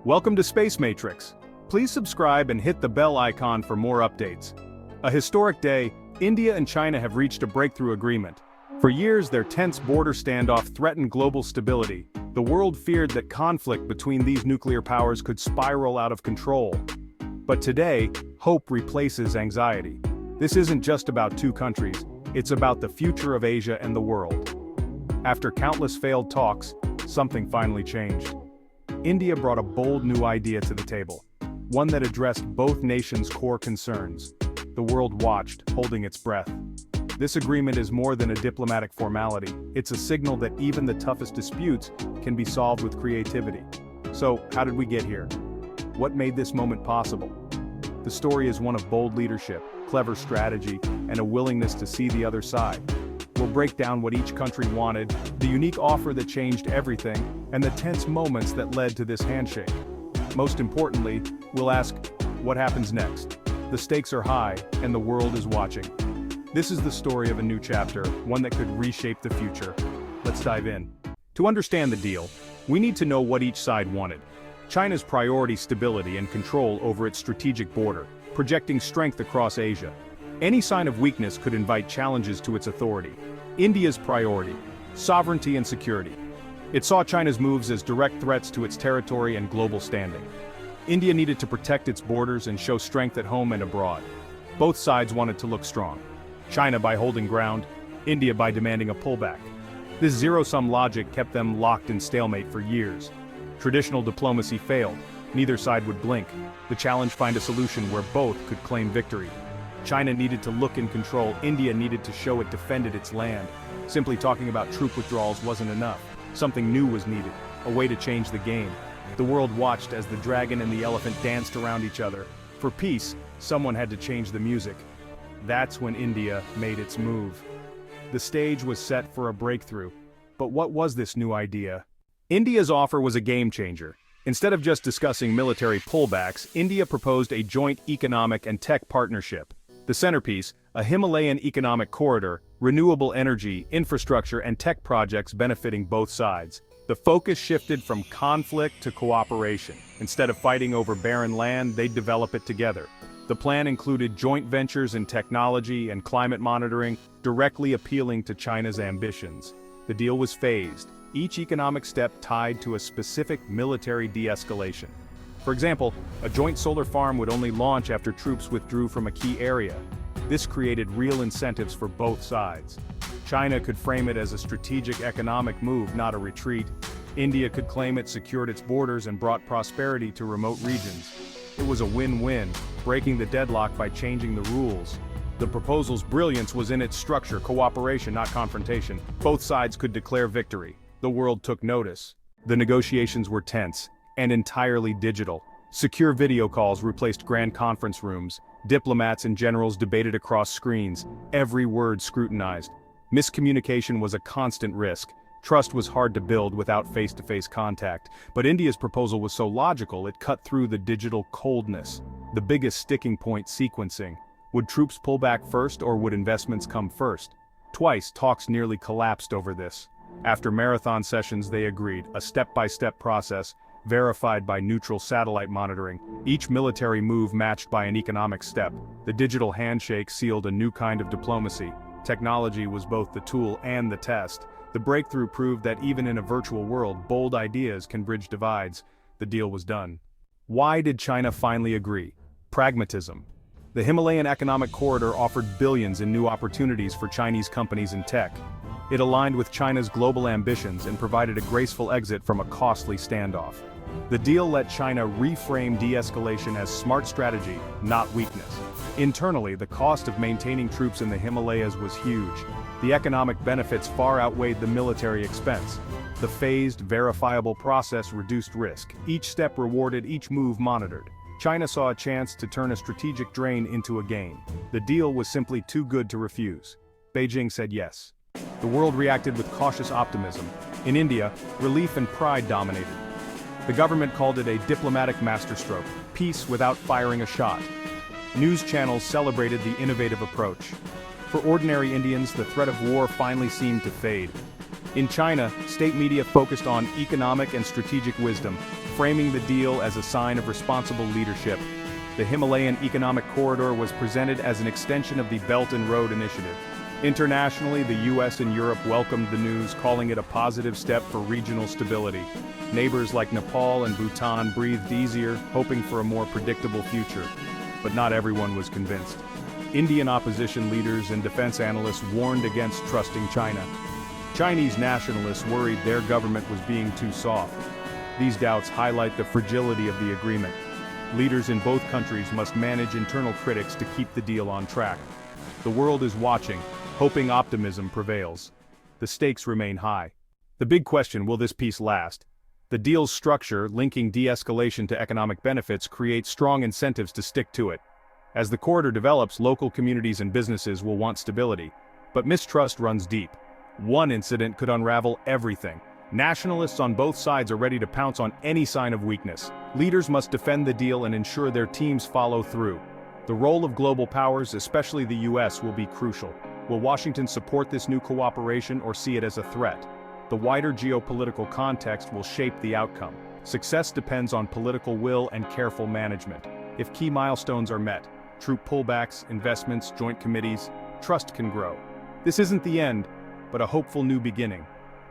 Welcome to Space Matrix. Please subscribe and hit the bell icon for more updates. A historic day, India and China have reached a breakthrough agreement. For years, their tense border standoff threatened global stability. The world feared that conflict between these nuclear powers could spiral out of control. But today, hope replaces anxiety. This isn't just about two countries, it's about the future of Asia and the world. After countless failed talks, something finally changed. India brought a bold new idea to the table, one that addressed both nations' core concerns. The world watched, holding its breath. This agreement is more than a diplomatic formality, it's a signal that even the toughest disputes can be solved with creativity. So, how did we get here? What made this moment possible? The story is one of bold leadership, clever strategy, and a willingness to see the other side. We'll break down what each country wanted, the unique offer that changed everything, and the tense moments that led to this handshake. Most importantly, we'll ask, what happens next? The stakes are high, and the world is watching. This is the story of a new chapter, one that could reshape the future. Let's dive in. To understand the deal, we need to know what each side wanted. China's priority: stability and control over its strategic border, projecting strength across Asia. Any sign of weakness could invite challenges to its authority. India's priority: sovereignty and security. It saw China's moves as direct threats to its territory and global standing. India needed to protect its borders and show strength at home and abroad. Both sides wanted to look strong. China by holding ground, India by demanding a pullback. This zero-sum logic kept them locked in stalemate for years. Traditional diplomacy failed. Neither side would blink. The challenge: find a solution where both could claim victory. China needed to look in control, India needed to show it defended its land. Simply talking about troop withdrawals wasn't enough. Something new was needed, a way to change the game. The world watched as the dragon and the elephant danced around each other. For peace, someone had to change the music. That's when India made its move. The stage was set for a breakthrough. But what was this new idea? India's offer was a game changer. Instead of just discussing military pullbacks, India proposed a joint economic and tech partnership. The centerpiece: a Himalayan economic corridor, renewable energy, infrastructure, and tech projects benefiting both sides. The focus shifted from conflict to cooperation. Instead of fighting over barren land, they'd develop it together. The plan included joint ventures in technology and climate monitoring, directly appealing to China's ambitions. The deal was phased, each economic step tied to a specific military de-escalation. For example, a joint solar farm would only launch after troops withdrew from a key area. This created real incentives for both sides. China could frame it as a strategic economic move, not a retreat. India could claim it secured its borders and brought prosperity to remote regions. It was a win-win, breaking the deadlock by changing the rules. The proposal's brilliance was in its structure: cooperation, not confrontation. Both sides could declare victory. The world took notice. The negotiations were tense and entirely digital. Secure video calls replaced grand conference rooms. Diplomats and generals debated across screens, every word scrutinized. Miscommunication was a constant risk. Trust was hard to build without face-to-face contact. But India's proposal was so logical, it cut through the digital coldness. The biggest sticking point: sequencing. Would troops pull back first, or would investments come first? Twice, talks nearly collapsed over this. After marathon sessions, they agreed, a step-by-step process, verified by neutral satellite monitoring, each military move matched by an economic step. The digital handshake sealed a new kind of diplomacy. Technology was both the tool and the test. The breakthrough proved that even in a virtual world, bold ideas can bridge divides. The deal was done. Why did China finally agree? Pragmatism. The Himalayan economic corridor offered billions in new opportunities for Chinese companies in tech. It aligned with China's global ambitions and provided a graceful exit from a costly standoff. The deal let China reframe de-escalation as smart strategy, not weakness. Internally, the cost of maintaining troops in the Himalayas was huge. The economic benefits far outweighed the military expense. The phased, verifiable process reduced risk. Each step rewarded, each move monitored. China saw a chance to turn a strategic drain into a gain. The deal was simply too good to refuse. Beijing said yes. The world reacted with cautious optimism. In India, relief and pride dominated. The government called it a diplomatic masterstroke, peace without firing a shot. News channels celebrated the innovative approach. For ordinary Indians, the threat of war finally seemed to fade. In China, state media focused on economic and strategic wisdom, framing the deal as a sign of responsible leadership. The Himalayan Economic Corridor was presented as an extension of the Belt and Road Initiative. Internationally, the US and Europe welcomed the news, calling it a positive step for regional stability. Neighbors like Nepal and Bhutan breathed easier, hoping for a more predictable future. But not everyone was convinced. Indian opposition leaders and defense analysts warned against trusting China. Chinese nationalists worried their government was being too soft. These doubts highlight the fragility of the agreement. Leaders in both countries must manage internal critics to keep the deal on track. The world is watching, hoping optimism prevails. The stakes remain high. The big question: will this peace last? The deal's structure, linking de-escalation to economic benefits, creates strong incentives to stick to it. As the corridor develops, local communities and businesses will want stability. But mistrust runs deep. One incident could unravel everything. Nationalists on both sides are ready to pounce on any sign of weakness. Leaders must defend the deal and ensure their teams follow through. The role of global powers, especially the US, will be crucial. Will Washington support this new cooperation or see it as a threat? The wider geopolitical context will shape the outcome. Success depends on political will and careful management. If key milestones are met, troop pullbacks, investments, joint committees, trust can grow. This isn't the end, but a hopeful new beginning.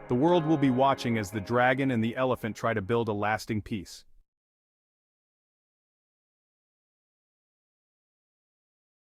The world will be watching as the dragon and the elephant try to build a lasting peace.